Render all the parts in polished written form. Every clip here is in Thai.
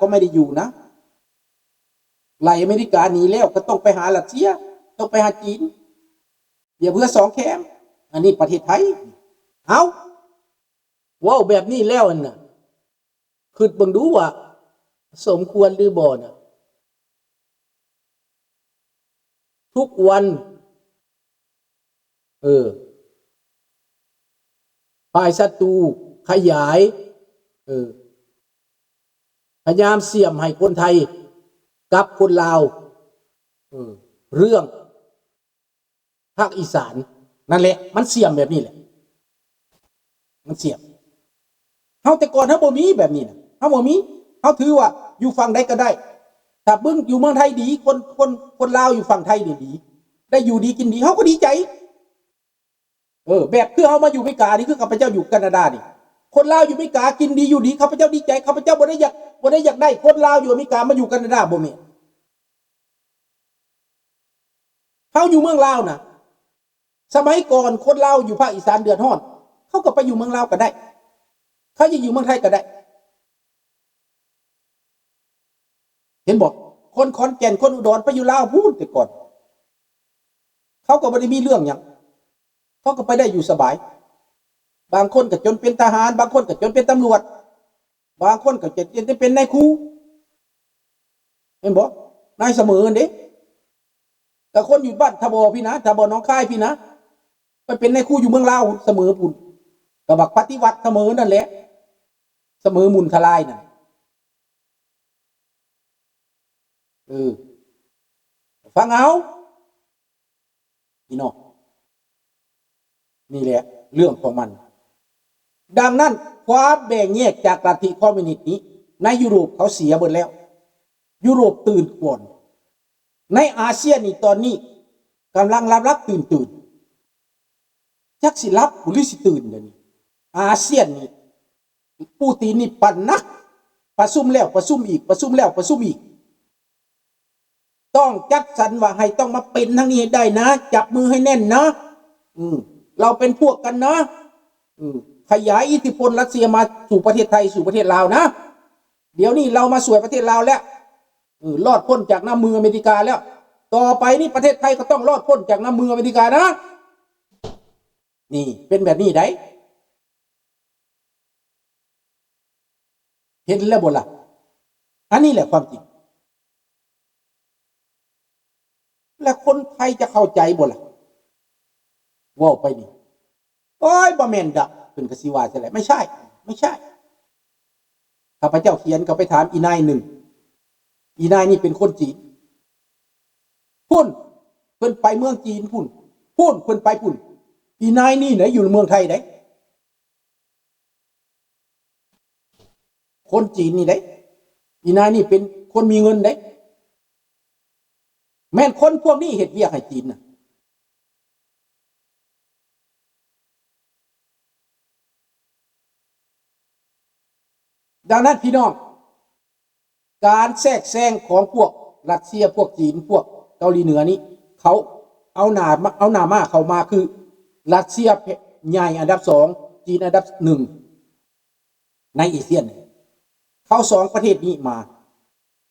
ก็ไม่ได้อยู่นะไล่อเมริกาหนีแล้วก็ต้องไปหารัสเซียต้องไปหาจีนอย่าเพื่อสองแคมอันนี้ประเทศไทยเอาว้าวแบบนี้แล้วน่ะคือเบิ่งดูว่าสมควรหรือบ่น่ะทุกวันฝ่ายศัตรูขยายพยายามเสี่ยมให้คนไทยกับคนลาวเรื่องภาคอีสานนั่นแหละมันเสี่ยมแบบนี้แหละมันเสี่ยมเฮาแต่ก่อนเฮาบ่มีแบบนี้นะเฮาบ่มีเฮาถือว่าอยู่ฝั่งใดก็ได้ถ้าเบิ่งอยู่เมืองไทยดีคนลาวอยู่ฝั่งไทยนี่ดีได้อยู่ดีกินดีเฮาก็ดีใจแบบคือเฮามาอยู่อเมริกานี่คือข้าพเจ้าอยู่แคนาดานี่คนลาวอยู่อเมริกากินดีอยู่ดีข้าพเจ้าดีใจข้าพเจ้าบ่ได้อยากได้คนลาวอยู่อเมริกามาอยู่แคนาดาบ่แม่นเฮาอยู่เมืองลาวน่ะสมัยก่อนคนลาวอยู่ภาคอีสานเดือดร้อนเขาก็ไปอยู่เมืองลาวก็ได้เขาจะอยู่เมืองไทยก็ได้เห็นบอกคนขอนแก่นคนอุดรไปอยู่ลาวพูดแต่ก่อนเขาก็ไม่ได้มีเรื่องอย่างเขาก็ไปได้อยู่สบายบางคนก็จนเป็นทหารบางคนก็จนเป็นตำรวจบางคนก็จนเป็นนายครูเห็นบอกนายเสมอเด้แต่คนอยู่บ้านทบพี่นะทบน้องค่ายพี่นะไปเป็นนายครูอยู่เมืองลาวเสมอปุ่นกับบักปฏิวัติเสมอนั่นแหละเสมอมุนทลายน่ะฟังเอาพี่น้องนี่แหละเรื่องของมันดังนั้นความแบ่งแยกจากลัทธิคอมมิวนิสต์นี้ในยุโรปเขาเสียหมดแล้วยุโรปตื่นก่อนในอาเซียนนี่ตอนนี้กำลังรับตื่นจักสิรับหรือสิตื่นเดี๋ยวนี้อาเซียนนี่ปูตินนี่ปั่นนักประชุมแล้วประชุมอีกประชุมแล้วประชุมอีกต้องจัดสรรว่าให้ต้องมาเป็นทั้งนี้ให้ได้นะจับมือให้แน่นนะเราเป็นพวกกันนะขยายอิทธิพลรัสเซียมาสู่ประเทศไทยสู่ประเทศลาวนะเดี๋ยวนี้เรามาสู่ประเทศลาวแล้วรอดพ้นจากน้ำมืออเมริกาแล้วต่อไปนี่ประเทศไทยก็ต้องรอดพ้นจากน้ำมืออเมริกานะนี่เป็นแบบนี้ได้เห็นแล้วบ่ล่ะอันนี้แหละความจริงและคนไทยจะเข้าใจบ่ล่ะว่าไปนี่โอ้ยบ่แม่นดะเป็นกสิวาใช่ไหมไม่ใช่ข้าพเจ้าเขียนเขาไปถามอีนายหนึ่งอีนายนี่เป็นคนจีนพุ่นเพิ่นไปเมืองจีนพุ่นเพิ่นไปพุ่นอีนายนี่ไหนอยู่เมืองไทยไหนคนจีนนี่ไหนอีนายนี่เป็นคนมีเงินไหนแม่นคนพวกนี้เฮ็ดเวียกให้จีนน่ะดังนั้นพี่น้องการแทรกแซงของพวกรัสเซียพวกจีนพวกเกาหลีเหนือนี้เขาเอาหนามาเขามาคือรัสเซียใหญ่อันดับ2จีนอันดับ1ในเอเชียเขา2ประเทศนี้มา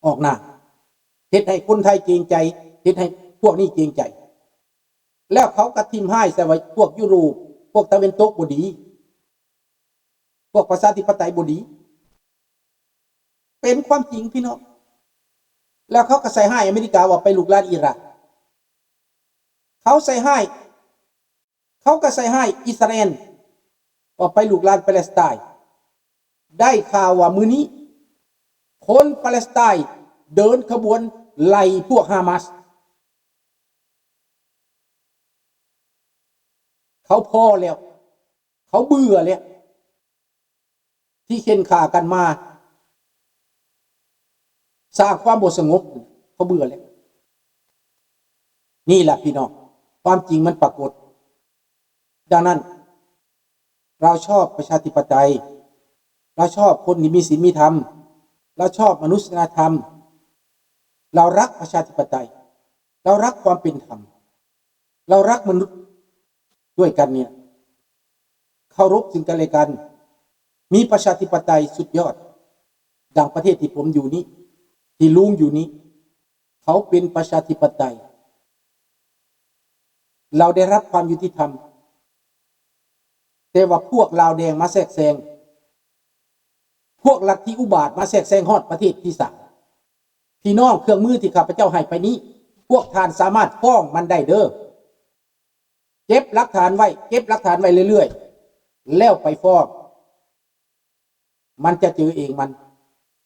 ออกหน้าเฮ็ดให้คนไทยเกรงใจเฮ็ดให้พวกนี้เกรงใจแล้วเขากระทิมให้ใส่ไว้พวกยุโรปพวกตะวันตกบ่ดีพวกประชาธิปไตยบ่ดีเป็นความจริงพี่น้องแล้วเขาก็ใส่ให้อเมริกาว่าไปลุกลานอิรักเขาใส่ให้เขาก็ใส่ให้อิสราเอลว่าไปลุกลานปาเลสไตน์ได้ข่าวว่ามื้อนี้คนปาเลสไตน์เดินขบวนไล่พวกฮามาสเขาพอแล้วเขาเบื่อแล้วที่เข็นฆ่ากันมาสร้างความบ่สงบเขาเบื่อแล้วนี่แหละพี่น้องความจริงมันปรากฏดังนั้นเราชอบประชาธิปไตยเราชอบคนที่มีศีลมีธรรมเราชอบมนุษยธรรมเรารักประชาธิปไตยเรารักความเป็นธรรมเรารักมนุษย์ด้วยกันเนี่ยเคารพซึ่งกันและกันมีประชาธิปไตยสุดยอด ดังประเทศที่ผมอยู่นี้ที่ลุงอยู่นี้เขาเป็นประชาธิปไตยเราได้รับความยุติธรรมแต่ว่าพวกลาวแดงมาแทรกแซงพวกลัทธิอุบาทมาแทรกแซงฮอดประเทศที่สามพี่น้องเครื่องมือที่ข้าพเจ้าให้ไปนี้พวกท่านสามารถฟ้องมันได้เด้อเก็บหลักฐานไว้เรื่อยๆแล้วไปฟ้องมันจะเจอเอง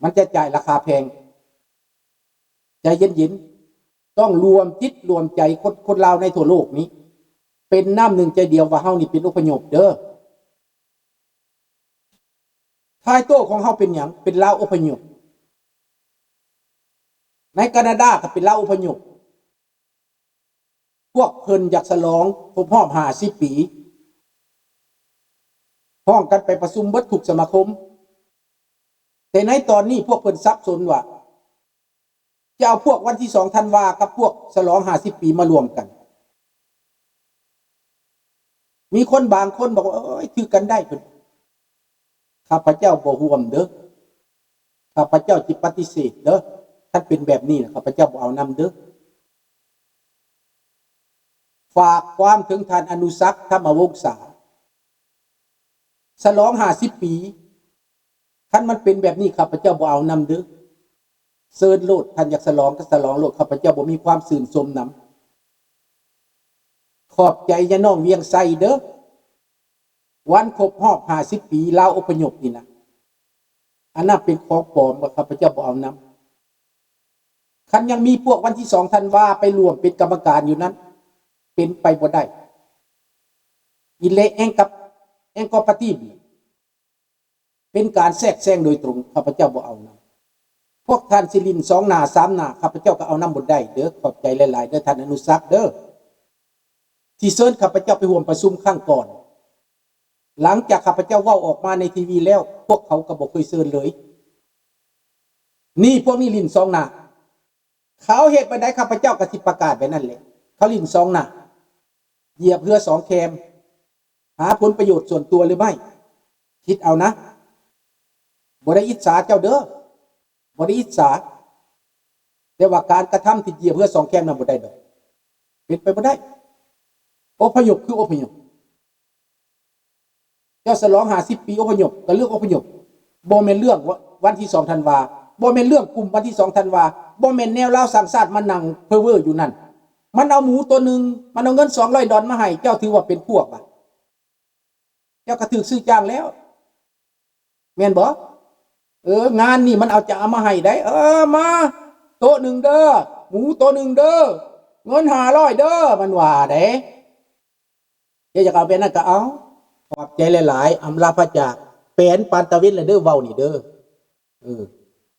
มันจะจ่ายราคาแพงใจเย็นๆต้องรวมจิตรวมใจคนลาวในทั่วโลกนี้เป็นน้ำหนึ่งใจเดียวว่าเฮานี่เป็นอพยพเด้อท้ายโต้ของเฮาเป็นหยังเป็นลาวอพยพในแคนาดาก็เป็นลาวอพยพพวกเพิ่นอยากฉลองครบรอบ50 ปีห้องกันไปประชุมเบิดทุกสมาคมแต่ในตอนนี้พวกเพิ่นสับสนว่าจะเอาพวกวันที่2 ธันวากับพวกฉลอง50 ปีมารวมกันมีคนบางคนบอกว่าถือกันได้เพิ่นข้าพเจ้าบ่ร่วมเด้อข้าพเจ้าสิปฏิเสธเด้อท่านเป็นแบบนี้นะข้าพเจ้าบ่เอานำเด้อฝากความถึงท่านอนุสักษ์ธรรมวงศาฉลอง50 ปีท่านมันเป็นแบบนี้ข้าพเจ้าบ่เอานำเด้อเซิร์นโลดท่านอยากฉลองก็ฉลองโลดข้าพเจ้าบ่มีความสื่นสมนำขอบใจยะน้องเวียงไสเด้อวันครบรอบ50 ปีลาวอพยพนี่นะอันนั้นเป็นของปลอมข้าพเจ้าบ่เอานำคันยังมีพวกวันที่2 ธันวาไปรวมเป็นกรรมการอยู่นั้นเป็นไปบ่ได้อิเลแองกับแองกอปฏิบีเป็นการแทรกแซงโดยตรงข้าพเจ้าบ่เอานำพวกท่านสิริน2 หน้า 3 หน้าข้าพเจ้าก็เอานำบ่ได้เด้อขอบใจหลายๆเด้อท่านอนุสักษ์เด้อที่เชิญข้าพเจ้าไปร่วมประชุมครั้งก่อนหลังจากข้าพเจ้าเว้าออกมาในทีวีแล้วพวกเขาก็บ่เคยเชิญเลยนี่พวกนี้ลิ้น2 หน้าเขาเฮ็ดไปได้ข้าพเจ้าก็สิประกาศไปนั่นแหละเขาลิ้น2 หน้าเหยียบเรือ2 แคมหาผลประโยชน์ส่วนตัวหรือไม่คิดเอานะบ่ได้อิจฉาเจ้าเด้อบ่ได้อิจฉาแต่ว่าการกระทำที่เหยียบเรือ2 แคมนั้นบ่ได้ดอกเป็นไปบ่ได้อพยพคืออพยพเจ้าฉลอง50 ปีอพยพก็เรื่องอพยพบ่แม่นเรื่องวันที่2 ธันวาบ่แม่นเรื่องกลุ่มวันที่2 ธันวาบ่แม่นแนวลาวสร้างชาติมานั่งเพ้อเว้ออยู่นั่นมันเอาหมูตัวนึงมันเอาเงิน$200มาให้เจ้าถือว่าเป็นพวกอ่ะเจ้าก็ถูกซื้อจ้างแล้วแม่นบ่งานนี่มันเอาจะเอามาให้ได้มาโต๊ะ1เด้อหมูโต๊ะ1เด้อเงิน500เด้อมันว่าเด้เจ้าจะเอาไปนั่นก็เอาขอบใจหลายๆอำลาพระจากแปนปานตะวินเลยเด้อเว้านี่เด้อ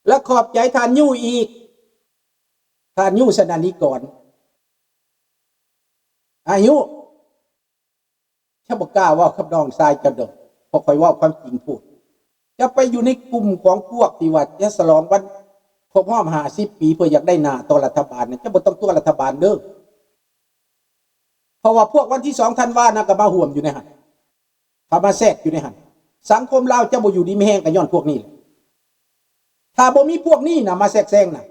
แล้วขอบใจท่านยู่อีกท่านยู่สนันนี้ก่อนอายุถ้าบอกกล้าว่าขับน้องทรายจะดกพอคอยว่าความจริงพูดจะไปอยู่ในกลุ่มของพวกที่ว่าจะฉลองวันครบรอบ50 ปีเพื่ออยากได้หน้าต่อรัฐบาลเนี่ยจะบ่ต้องตัวรัฐบาลเด้อเพราะว่าพวกวันที่2 ธันวานะก็มาห่วมอยู่ในหันพามาแทรกอยู่ในหันสังคมลาวจะบ่อยู่ดีไม่แห้งก็ย้อนพวกนี้แหละถ้าบ่มีพวกนี้นะมาแทรกแซงนะ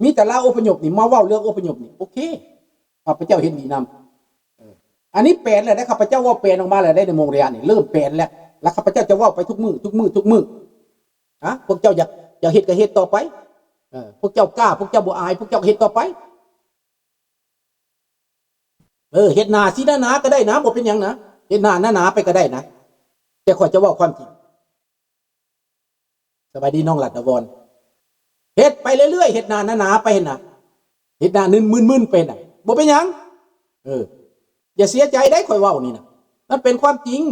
มีแต่ลาวอพยพนี่มาเว้าเรื่องอพยพนี่โอเคข้าพเจ้าเห็นดีนำอันนี้แปลนแล้วได้ข้าพเจ้าว่าแปลนออกมาแล้วได้ในโมงเรียนนี่เริ่มแปลนแล้วข้าพเจ้าจะว่าไปทุกมื้อพวกเจ้าอยากเฮ็ดก็เฮ็ดต่อไปพวกเจ้ากล้าพวกเจ้าบ่อายพวกเจ้าเฮ็ดต่อไปเฮ็ดหน้าสิหนาๆก็ได้นะบ่เป็นหยังนะเฮ็ดหน้าหนาๆไปก็ได้นะแต่ข้อยจะเว้าความจริงสบายดีน้องหลัดนวรเฮ็ดไปเรื่อยๆเฮ็ดหน้าหนาๆไปน่ะเฮ็ดหน้ามึนๆเป็นน่ะบ่เป็นหยังอย่าเสียใจได้ข่อยเว้านี่นะมันเป็นความจริง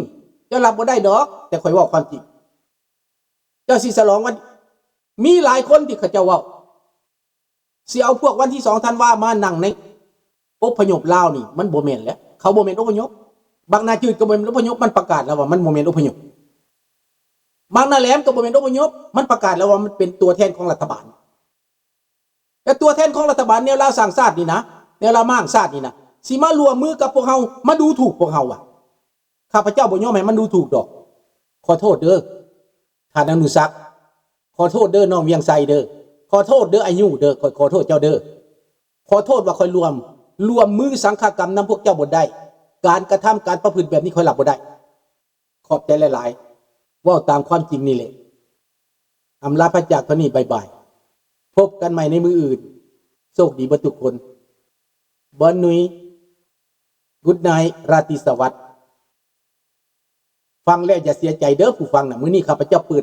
เจ้ารับบ่ได้ดอกแต่ข่อยเว้าความจริงเจ้าสิฉลองวันมีหลายคนที่เขาเจ้าเว้าสิเอาพวกวันที่2 ธันวามานั่งในอพยพลาวนี่มันบ่แม่นแล้วเขาบ่แม่นอพยพบางนาจืดก็บ่แม่นอพยพมันประกาศแล้วว่ามันบ่แม่นอพยพบางนาแหลมก็บ่แม่นอพยพมันประกาศแล้วว่ามันเป็นตัวแทนของรัฐบาลแต่ตัวแทนของรัฐบาลแนวลาวสร้างชาตินี่นะแนวลาวมั่งชาตินี่นะสิมารวมมือกับพวกเฮามาดูถูกพวกเฮาอ่ะข้าพเจ้าบ่ยอมให้มันดูถูกดอกขอโทษเด้อท่านอนุสักษ์ ขอโทษเด้อน้องเวียงไซเด้อขอโทษเด้ออายุเด้อขอโทษเจ้าเด้อขอโทษว่าคอยรวมมือสังฆกรรมนำพวกเจ้าบ่ได้การกระทำการประพฤติแบบนี้คอยหลับบ่ได้ขอบใจหลายๆว่าตามความจริงนี่แหละอำลาพระจากพระนี่บายพบกันใหม่ในมืออื่นโชคดีบ่ทุกคนบอนนุยกุดไนราตรีสวัสดิ์ฟังแล้วอย่าเสียใจเด้อผู้ฟังนะมื้อนี้ข้าพเจ้าเปิด